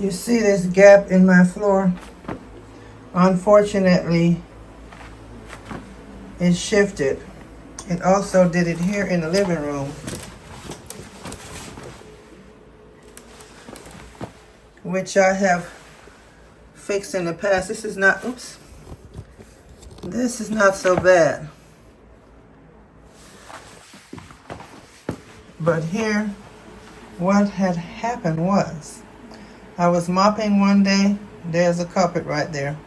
You see this gap in my floor? Unfortunately, it shifted. It also did it here in the living room, which I have fixed in the past. This is not, oops, this is not so bad. But here, what had happened was, I was mopping one day. There's a carpet right there.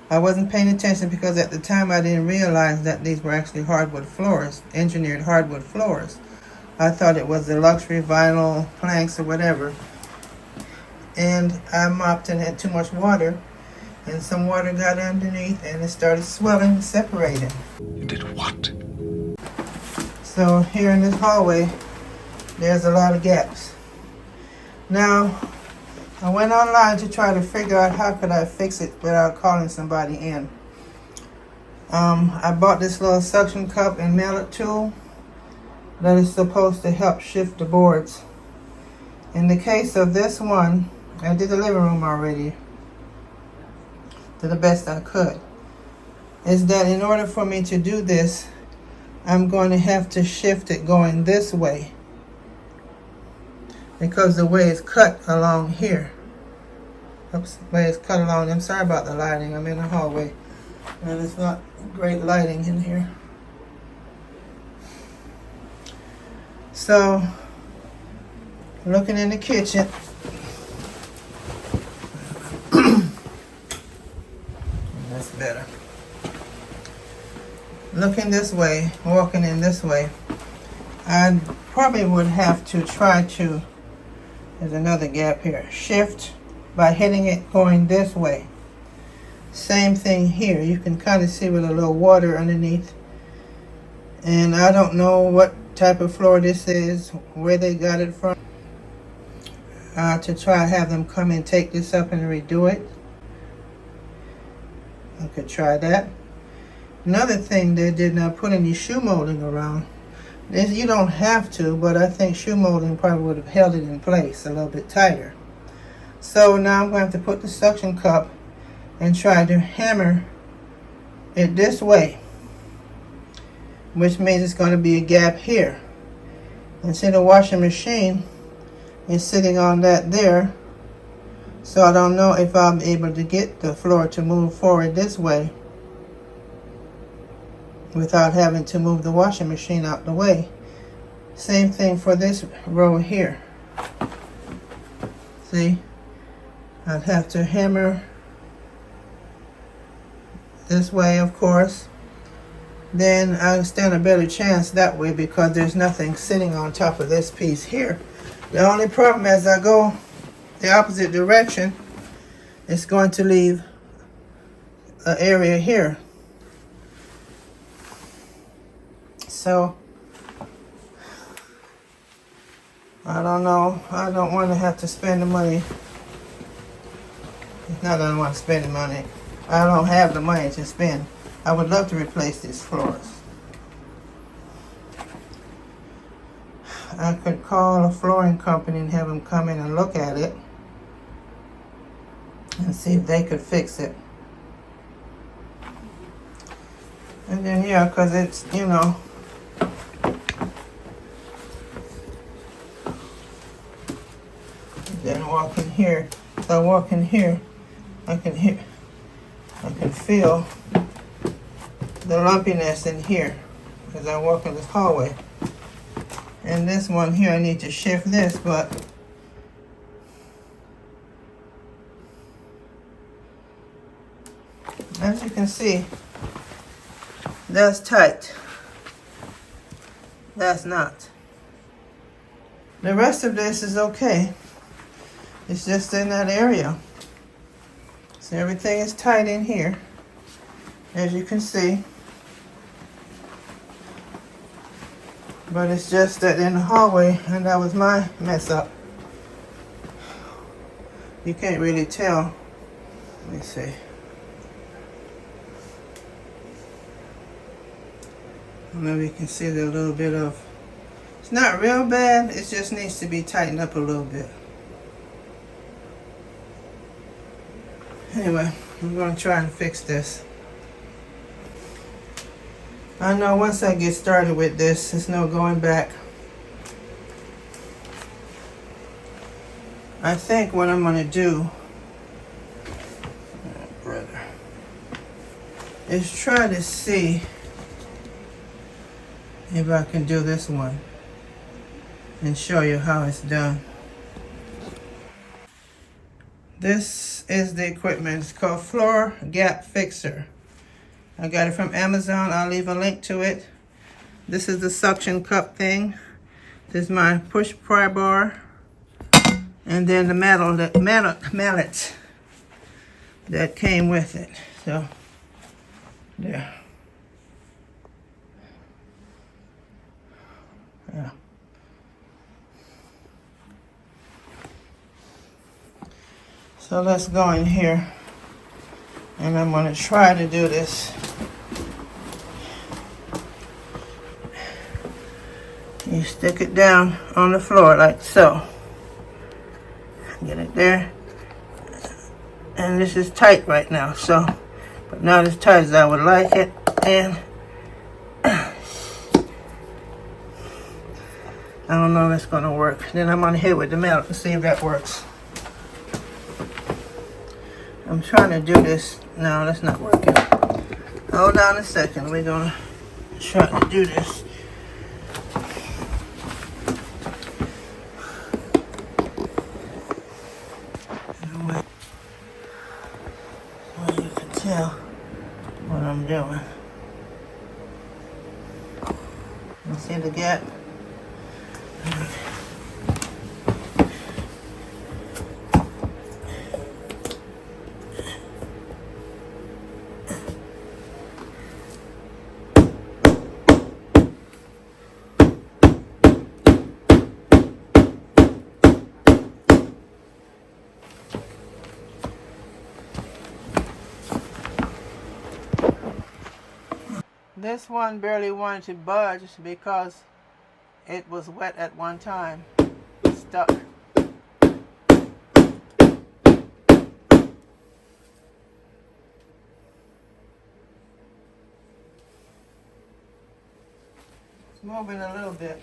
I wasn't paying attention because at the time I didn't realize that these were actually hardwood floors, engineered hardwood floors. I thought it was the luxury vinyl planks or whatever. And I mopped and had too much water, and some water got underneath and it started swelling and separating. You did what? So here in this hallway, there's a lot of gaps. Now, I went online to try to figure out how could I fix it without calling somebody in. I bought this little suction cup and mallet tool that is supposed to help shift the boards. In the case of this one, I did the living room already to the best I could. Is that in order for me to do this, I'm going to have to shift it going this way, because the way it's cut along here. Oops, the way it's cut along. I'm sorry about the lighting. I'm in the hallway and it's not great lighting in here. So, looking in the kitchen, that's better. Looking this way, walking in this way, I probably would have to try to, there's another gap here, shift by hitting it going this way. Same thing here. You can kind of see with a little water underneath. And I don't know what type of floor this is, where they got it from. To try to have them come and take this up and redo it. I could try that. Another thing they did not put any shoe molding around. You don't have to, but I think shoe molding probably would have held it in place a little bit tighter. So now I'm going to have to put the suction cup and try to hammer it this way, which means it's going to be a gap here. And see, the washing machine is sitting on that there, so I don't know if I'll be able to get the floor to move forward this way without having to move the washing machine out the way. Same thing for this row here. See, I'd have to hammer this way, of course. Then I'll stand a better chance that way because there's nothing sitting on top of this piece here. The only problem as I go the opposite direction, it's going to leave an area here. So, I don't know. I don't want to have to spend the money. It's not that I don't want to spend the money. I don't have the money to spend. I would love to replace these floors. I could call a flooring company and have them come in and look at it and see if they could fix it. And then, yeah, because it's, you know, then walk in here. If I walk in here, I can feel the lumpiness in here as I walk in this hallway. And this one here, I need to shift this, but as you can see, that's tight. That's not. The rest of this is okay. It's just in that area. So everything is tight in here, as you can see. But it's just that in the hallway, and that was my mess up. You can't really tell. Let me see. I don't know if you can see the little bit of, it's not real bad, it just needs to be tightened up a little bit. Anyway, I'm going to try and fix this. I know once I get started with this, there's no going back. I think what I'm going to do, brother, is try to see if I can do this one and show you how it's done. This is the equipment. It's called Floor Gap Fixer. I got it from Amazon. I'll leave a link to it. This is the suction cup thing. This is my push pry bar. And then the mallet that came with it. So, there. Yeah. So let's go in here, and I'm going to try to do this. You stick it down on the floor like so. Get it there. And this is tight right now, so, but not as tight as I would like it. And I don't know if it's going to work. Then I'm going to hit it with the mallet to see if that works. I'm trying to do this. No, that's not working. Hold on a second. We're going to try to do this. So you can tell what I'm doing. You see the gap? This one barely wanted to budge because it was wet at one time. It's stuck. It's moving a little bit.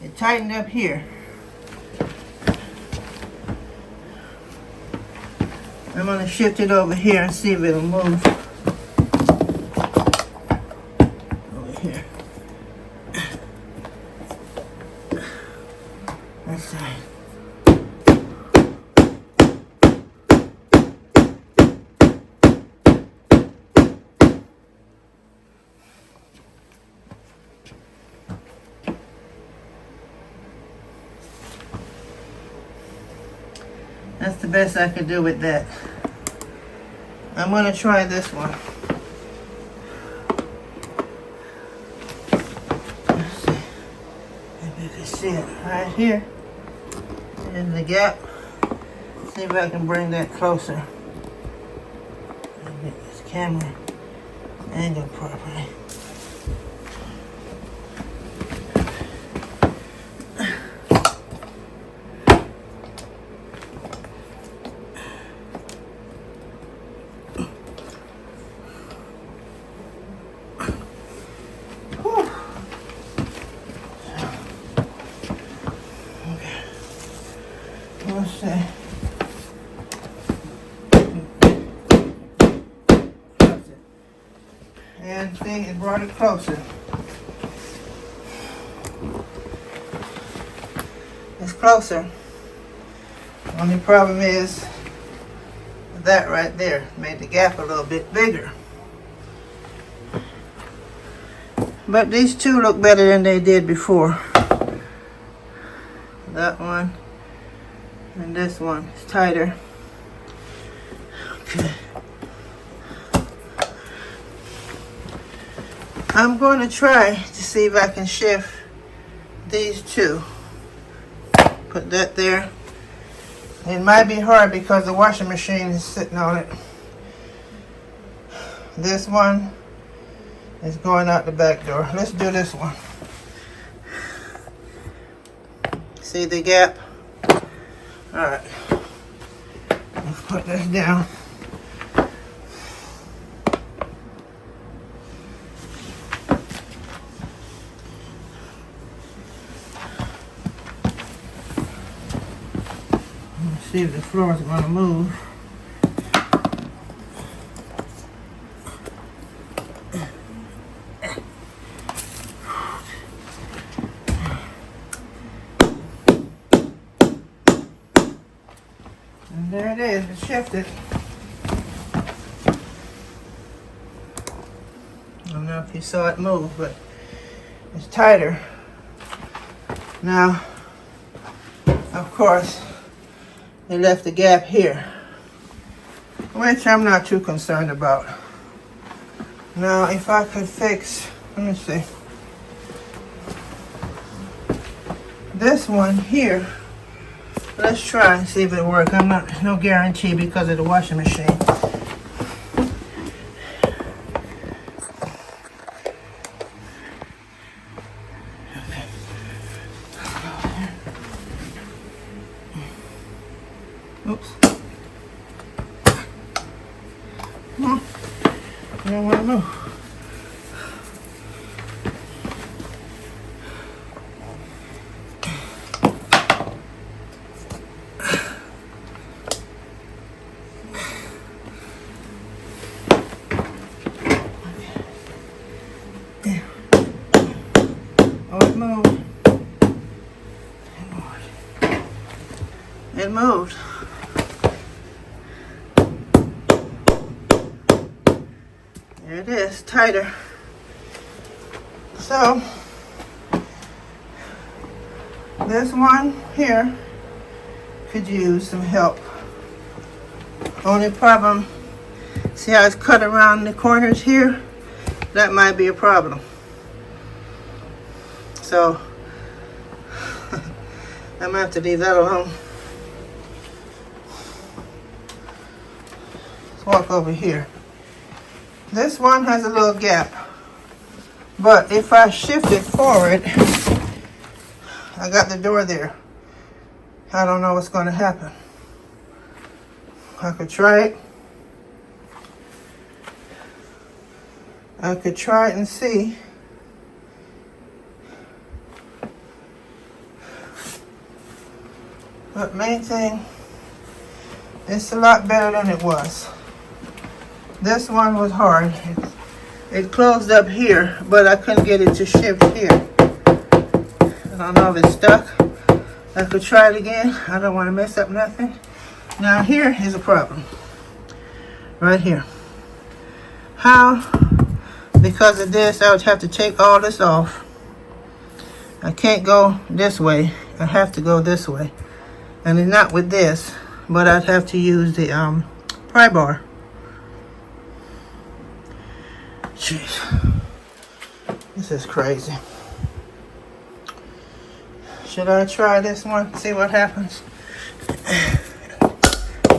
It tightened up here. I'm going to shift it over here and see if it'll move. Over here. That side. That's the best I could do with that. I'm going to try this one. Let's see if you can see it right here in the gap. See if I can bring that closer. Get this camera angled properly. Let's see. And see, it brought it closer. It's closer. Only problem is that right there made the gap a little bit bigger. But these two look better than they did before. That one. And this one is tighter. Okay. I'm going to try to see if I can shift these two. Put that there. It might be hard because the washing machine is sitting on it. This one is going out the back door. Let's do this one. See the gap? Alright. Let's put this down. Let's see if the floor is going to move. And there it is, it's shifted. I don't know if you saw it move, but it's tighter. Now, of course, they left the gap here, which I'm not too concerned about. Now, if I could fix, let me see, this one here, let's try and see if it works. I'm not, no guarantee because of the washing machine. Oops. No, I don't want to move. Oh, it moved. It moved. There it is, tighter. So, this one here could use some help. Only problem, see how it's cut around the corners here? That might be a problem. So, I'm gonna have to leave that alone. Let's walk over here. This one has a little gap, but if I shift it forward, I got the door there. I don't know what's going to happen. I could try it. I could try it and see. But main thing, it's a lot better than it was. This one was hard. It closed up here, but I couldn't get it to shift here. I don't know if it's stuck. I could try it again. I don't want to mess up nothing. Now here is a problem. Right here. How? Because of this, I would have to take all this off. I can't go this way. I have to go this way. And it's not with this, but I'd have to use the pry bar. Jeez. This is crazy. Should I try this one? See what happens?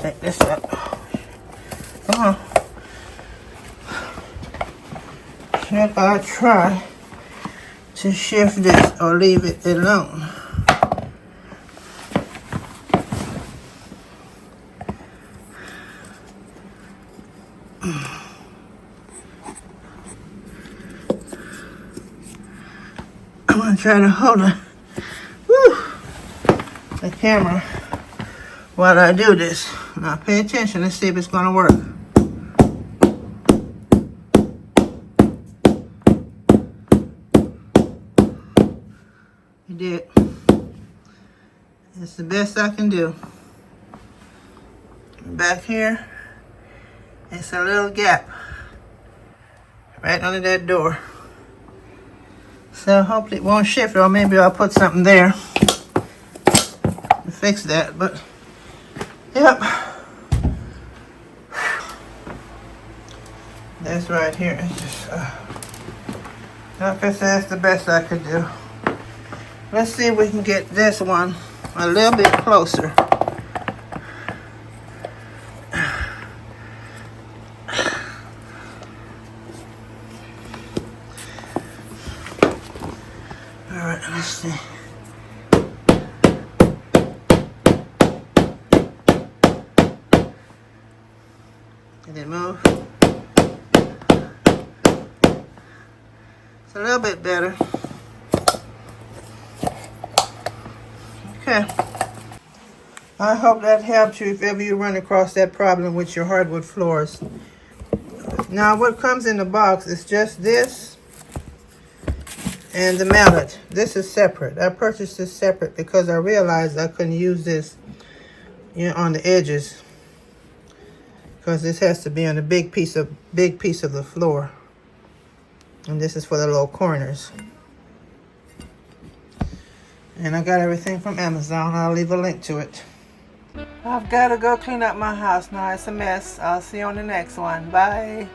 Take this up. Come on. Should I try to shift this or leave it alone? I'm going to try to hold the camera while I do this. Now pay attention. Let's see if it's going to work. It did. It's the best I can do. Back here, it's a little gap right under that door. So hopefully it won't shift, or maybe I'll put something there to fix that. But yep, this right here is just like I said, that's the best I could do. Let's see if we can get this one a little bit closer. Alright, let's see. Did it move? It's a little bit better. Okay. I hope that helped you if ever you run across that problem with your hardwood floors. Now what comes in the box is just this and the mallet. This is separate. I purchased this separate because I realized I couldn't use this, you know, on the edges, because this has to be on a big piece of the floor, and this is for the little corners. And I got everything from Amazon. I'll leave a link to it. I've got to go clean up my house now. It's a mess. I'll see you on the next one. Bye.